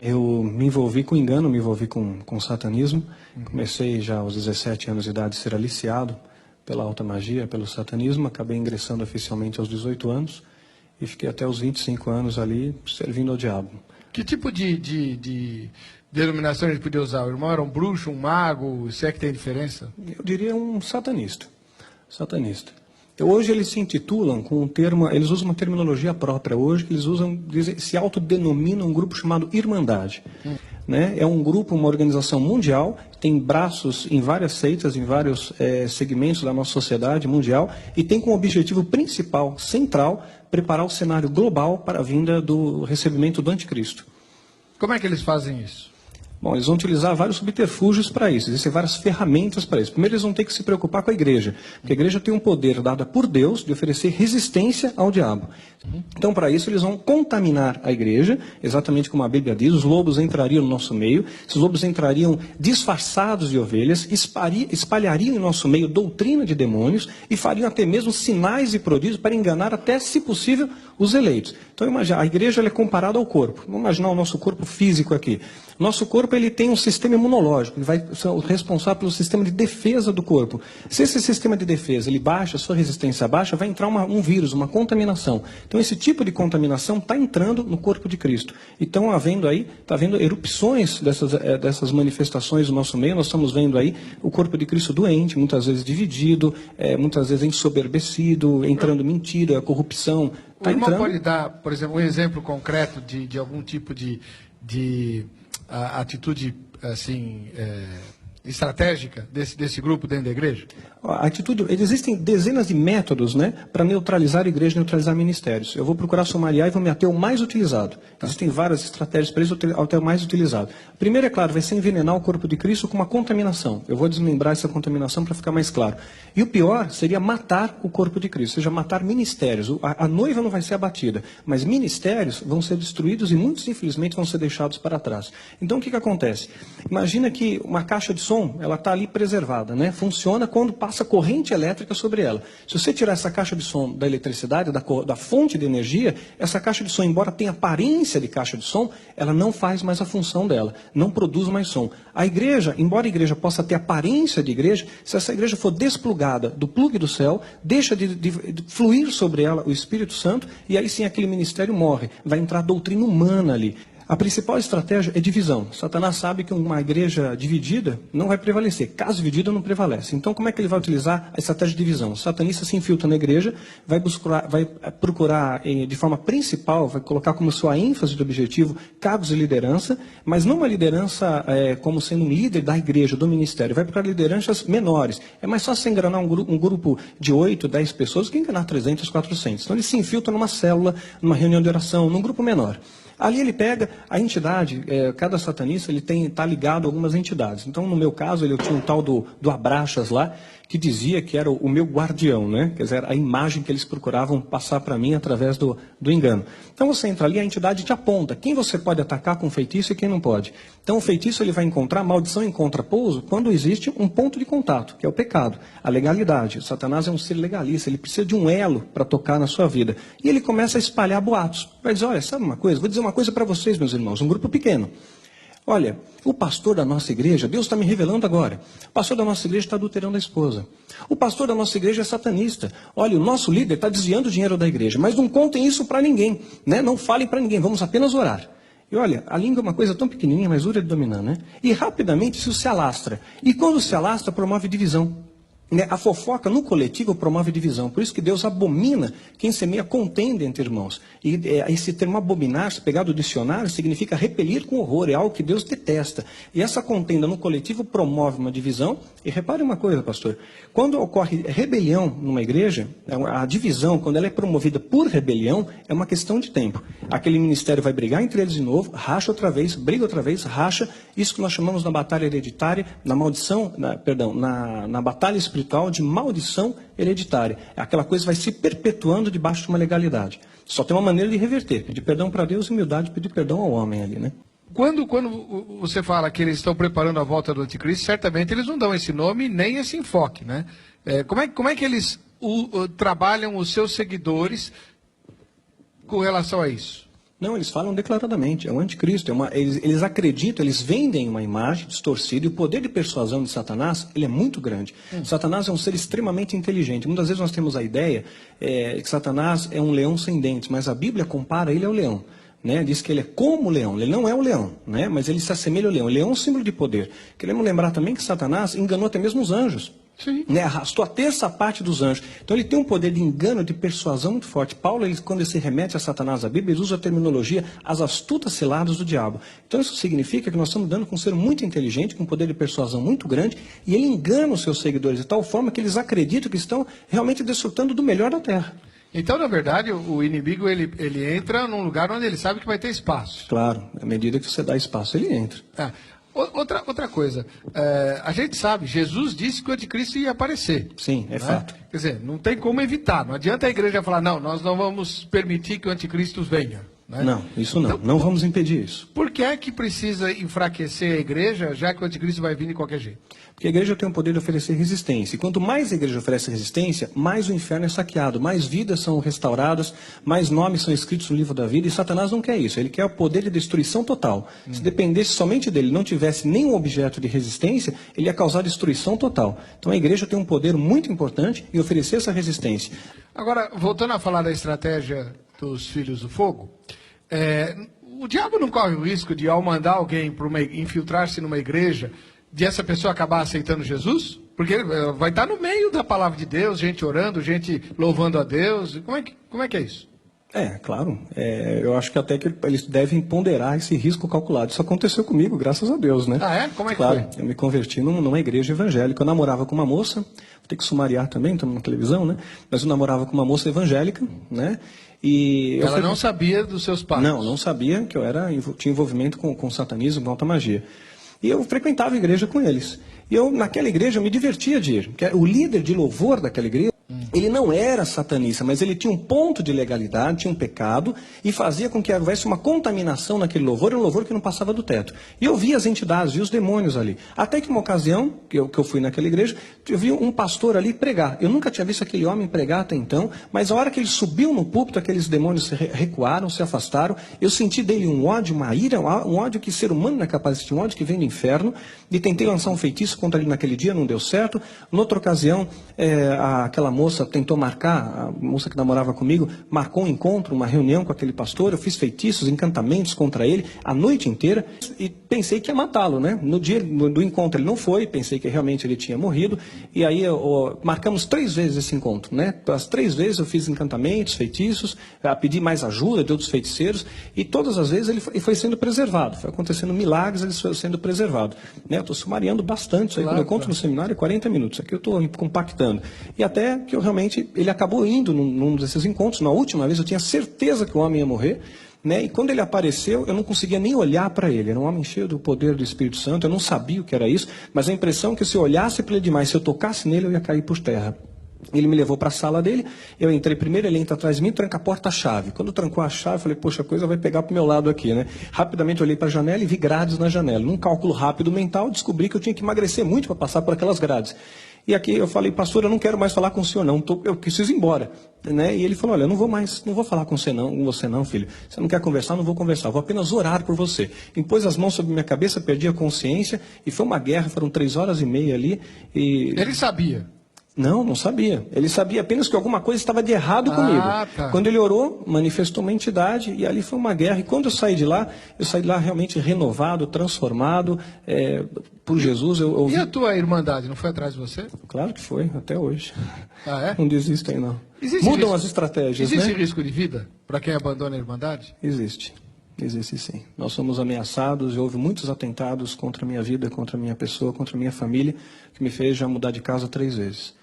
Eu me envolvi com engano, me envolvi com satanismo. Comecei já aos 17 anos de idade a ser aliciado pela alta magia, pelo satanismo. Acabei ingressando oficialmente aos 18 anos e fiquei até os 25 anos ali servindo ao diabo. Que tipo de denominação ele podia usar? O irmão era um bruxo, um mago? Se é que tem diferença? Eu diria um satanista. Satanista. Hoje eles se intitulam com um termo, eles usam uma terminologia própria hoje, que eles usam, se autodenominam um grupo chamado Irmandade. Né? É um grupo, uma organização mundial, tem braços em várias seitas, em vários segmentos da nossa sociedade mundial, e tem como objetivo principal, central, preparar o cenário global para a vinda do recebimento do anticristo. Como é que eles fazem isso? Bom, eles vão utilizar vários subterfúgios para isso, existem várias ferramentas para isso. Primeiro, eles vão ter que se preocupar com a igreja, porque a igreja tem um poder dado por Deus de oferecer resistência ao diabo. Então, para isso, eles vão contaminar a igreja, exatamente como a Bíblia diz, os lobos entrariam no nosso meio, esses lobos entrariam disfarçados de ovelhas, espalhariam em nosso meio doutrina de demônios e fariam até mesmo sinais e prodígios para enganar até, se possível, os eleitos. Então, imagina, a igreja ela é comparada ao corpo. Vamos imaginar o nosso corpo físico aqui. Nosso corpo ele tem um sistema imunológico, ele vai ser responsável pelo sistema de defesa do corpo. Se esse sistema de defesa ele baixa, sua resistência baixa, vai entrar um vírus, uma contaminação. Então esse tipo de contaminação está entrando no corpo de Cristo. E estão havendo aí, está havendo erupções dessas manifestações no nosso meio. Nós estamos vendo aí o corpo de Cristo doente, muitas vezes dividido, muitas vezes ensoberbecido, entrando mentira, corrupção. O irmão pode dar, por exemplo, um exemplo concreto de algum tipo de atitude assim estratégica desse grupo dentro da igreja? A atitude, existem dezenas de métodos, né, para neutralizar a igreja, neutralizar ministérios. Eu vou procurar sumariar e vou me ater ao mais utilizado. Existem várias estratégias para isso, até o mais utilizado. Primeiro, é claro, vai ser envenenar o corpo de Cristo com uma contaminação. Eu vou desmembrar essa contaminação para ficar mais claro. E o pior seria matar o corpo de Cristo, ou seja, matar ministérios. A noiva não vai ser abatida, mas ministérios vão ser destruídos e muitos, infelizmente, vão ser deixados para trás. Então, o que acontece? Imagina que uma caixa de som, ela está ali preservada, né? Funciona quando passa corrente elétrica sobre ela. Se você tirar essa caixa de som da eletricidade, da fonte de energia, essa caixa de som, embora tenha aparência de caixa de som, ela não faz mais a função dela, não produz mais som. A igreja, embora a igreja possa ter aparência de igreja, se essa igreja for desplugada do plugue do céu, deixa de fluir sobre ela o Espírito Santo, e aí sim aquele ministério morre. Vai entrar doutrina humana ali. A principal estratégia é divisão. Satanás sabe que uma igreja dividida não vai prevalecer. Caso dividida, não prevalece. Então, como é que ele vai utilizar a estratégia de divisão? O satanista se infiltra na igreja, vai procurar de forma principal, vai colocar como sua ênfase de objetivo cargos de liderança, mas não uma liderança como sendo um líder da igreja, do ministério. Vai procurar lideranças menores. É mais fácil você enganar um grupo de 8, 10 pessoas do que enganar 300, 400. Então, ele se infiltra numa célula, numa reunião de oração, num grupo menor. Ali ele pega a entidade, cada satanista ele está ligado a algumas entidades. Então, no meu caso, eu tinha um tal do Abraxas lá, que dizia que era o meu guardião, né? Quer dizer, a imagem que eles procuravam passar para mim através do engano. Então você entra ali, a entidade te aponta quem você pode atacar com feitiço e quem não pode. Então o feitiço ele vai encontrar, maldição encontra pouso, quando existe um ponto de contato, que é o pecado, a legalidade. O Satanás é um ser legalista, ele precisa de um elo para tocar na sua vida. E ele começa a espalhar boatos. Vai dizer, olha, sabe uma coisa? Vou dizer uma coisa para vocês, meus irmãos, um grupo pequeno. Olha, o pastor da nossa igreja, Deus está me revelando agora, o pastor da nossa igreja está adulterando a esposa. O pastor da nossa igreja é satanista. Olha, o nosso líder está desviando o dinheiro da igreja, mas não contem isso para ninguém, né? Não falem para ninguém, vamos apenas orar. E olha, a língua é uma coisa tão pequenininha, mas dura de dominar, né? E rapidamente isso se alastra. E quando se alastra, promove divisão. A fofoca no coletivo promove divisão. Por isso que Deus abomina quem semeia contenda entre irmãos. E esse termo abominar, se pegar do dicionário, significa repelir com horror. É algo que Deus detesta. E essa contenda no coletivo promove uma divisão. E repare uma coisa, pastor. Quando ocorre rebelião numa igreja, a divisão, quando ela é promovida por rebelião, é uma questão de tempo. Aquele ministério vai brigar entre eles de novo, racha outra vez, briga outra vez, racha. Isso que nós chamamos na batalha hereditária, na maldição, na batalha espiritual, de maldição hereditária. Aquela coisa vai se perpetuando debaixo de uma legalidade. Só tem uma maneira de reverter, pedir perdão para Deus e humildade, pedir perdão ao homem ali, né? Quando você fala que eles estão preparando a volta do anticristo, certamente eles não dão esse nome nem esse enfoque, né? Como é que eles trabalham os seus seguidores com relação a isso? Não, eles falam declaradamente, é o anticristo. Eles acreditam, eles vendem uma imagem distorcida, e o poder de persuasão de Satanás, ele é muito grande. Satanás é um ser extremamente inteligente. Muitas vezes nós temos a ideia que Satanás é um leão sem dentes, mas a Bíblia compara ele ao leão. Né? Diz que ele é como o leão, ele não é o leão, né? Mas ele se assemelha ao leão. O leão é um símbolo de poder. Queremos lembrar também que Satanás enganou até mesmo os anjos. Sim. Né? Arrastou a terça parte dos anjos. Então ele tem um poder de engano, de persuasão muito forte. Paulo, quando ele se remete a Satanás, a Bíblia, ele usa a terminologia as astutas ciladas do diabo. Então isso significa que nós estamos dando com um ser muito inteligente, com um poder de persuasão muito grande, e ele engana os seus seguidores de tal forma que eles acreditam que estão realmente desfrutando do melhor da terra. Então, na verdade, o inimigo ele entra num lugar onde ele sabe que vai ter espaço. Claro, à medida que você dá espaço, ele entra. Outra coisa, a gente sabe, Jesus disse que o anticristo ia aparecer. Sim, é fato. Quer dizer, não tem como evitar. Não adianta a igreja falar, não, nós não vamos permitir que o anticristo venha. Né? Não, isso não. Então, não vamos impedir isso. Por que é que precisa enfraquecer a igreja, já que o anticristo vai vir de qualquer jeito? Porque a igreja tem o poder de oferecer resistência. E quanto mais a igreja oferece resistência, mais o inferno é saqueado, mais vidas são restauradas, mais nomes são escritos no livro da vida. E Satanás não quer isso. Ele quer o poder de destruição total. Se dependesse somente dele, não tivesse nenhum objeto de resistência, ele ia causar destruição total. Então a igreja tem um poder muito importante em oferecer essa resistência. Agora, voltando a falar da estratégia dos filhos do fogo, o diabo não corre o risco de, ao mandar alguém infiltrar-se numa igreja, de essa pessoa acabar aceitando Jesus? Porque ele vai estar no meio da palavra de Deus, gente orando, gente louvando a Deus. Como é que é isso? Claro. Eu acho que até que eles devem ponderar esse risco calculado. Isso aconteceu comigo, graças a Deus, né? Ah, é? Como é que claro, foi? Eu me converti numa igreja evangélica. Eu namorava com uma moça, vou ter que sumariar também, estamos na televisão, né? Mas eu namorava com uma moça evangélica, né? E ela não sabia dos seus pais? Não sabia que eu tinha envolvimento com satanismo, com alta magia. E eu frequentava a igreja com eles. E naquela igreja, eu me divertia de ir. Porque o líder de louvor daquela igreja, ele não era satanista, mas ele tinha um ponto de legalidade, tinha um pecado, e fazia com que houvesse uma contaminação naquele louvor, era um louvor que não passava do teto. E eu via as entidades, via os demônios ali. Até que uma ocasião, que eu fui naquela igreja, eu vi um pastor ali pregar. Eu nunca tinha visto aquele homem pregar até então, mas a hora que ele subiu no púlpito, aqueles demônios recuaram, se afastaram. Eu senti dele um ódio, uma ira, um ódio que ser humano não é capaz de sentir, um ódio que vem do inferno, e tentei lançar um feitiço contra ele naquele dia, não deu certo. Noutra ocasião, aquela moça tentou marcar, a moça que namorava comigo, marcou um encontro, uma reunião com aquele pastor, eu fiz feitiços, encantamentos contra ele, a noite inteira, e pensei que ia matá-lo, né? No dia do encontro ele não foi, pensei que realmente ele tinha morrido, e aí marcamos 3 vezes esse encontro, né? As 3 vezes eu fiz encantamentos, feitiços, pedi mais ajuda de outros feiticeiros, e todas as vezes ele foi sendo preservado, foi acontecendo milagres, ele foi sendo preservado, né? Eu estou sumariando bastante, isso aí quando eu conto no seminário é 40 minutos, aqui eu estou compactando, e até que eu realmente, ele acabou indo num desses encontros. Na última vez eu tinha certeza que o homem ia morrer, né? E quando ele apareceu, eu não conseguia nem olhar para ele. Era um homem cheio do poder do Espírito Santo, eu não sabia o que era isso, mas a impressão é que se eu olhasse para ele demais, se eu tocasse nele, eu ia cair por terra. Ele me levou para a sala dele, eu entrei primeiro, ele entra atrás de mim, tranca a porta a chave. Quando trancou a chave, eu falei, poxa, a coisa vai pegar para o meu lado aqui, né? Rapidamente olhei para a janela e vi grades na janela. Num cálculo rápido mental, descobri que eu tinha que emagrecer muito para passar por aquelas grades. E aqui eu falei, pastor, eu não quero mais falar com o senhor não, eu preciso ir embora. Né? E ele falou, olha, eu não vou falar com você não, filho. Você não quer conversar, não vou conversar, vou apenas orar por você. Impôs as mãos sobre minha cabeça, perdi a consciência, e foi uma guerra, foram 3 horas e meia ali. E... Ele sabia? Não sabia. Ele sabia apenas que alguma coisa estava de errado comigo. Tá. Quando ele orou, manifestou uma entidade e ali foi uma guerra. E quando eu saí de lá realmente renovado, transformado por Jesus. E a tua irmandade, não foi atrás de você? Claro que foi, até hoje. Ah, é? Não desistem, não. Mudam risco, as estratégias, existe né? risco de vida para quem abandona a irmandade? Existe sim. Nós somos ameaçados e houve muitos atentados contra a minha vida, contra a minha pessoa, contra a minha família, que me fez já mudar de casa 3 vezes.